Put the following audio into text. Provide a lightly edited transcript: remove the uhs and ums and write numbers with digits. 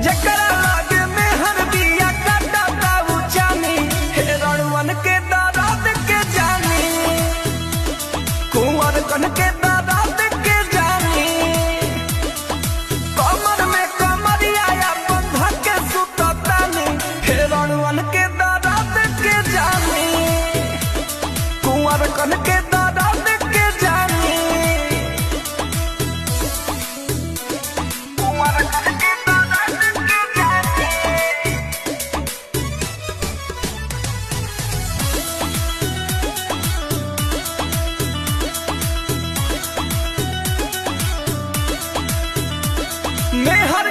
जकरा लागे मेहर बिया काटा ताऊ चानी, हे रणवन के दाराद के जानी, कुंवर कन के दाराद के जानी, कमर में कमरिया या बंधा के सुततानी, हे रणवन के दाराद के जानी, कुंवर कन के दाराद के जानी, कुंवर कन के दाराद के जानी। मेहर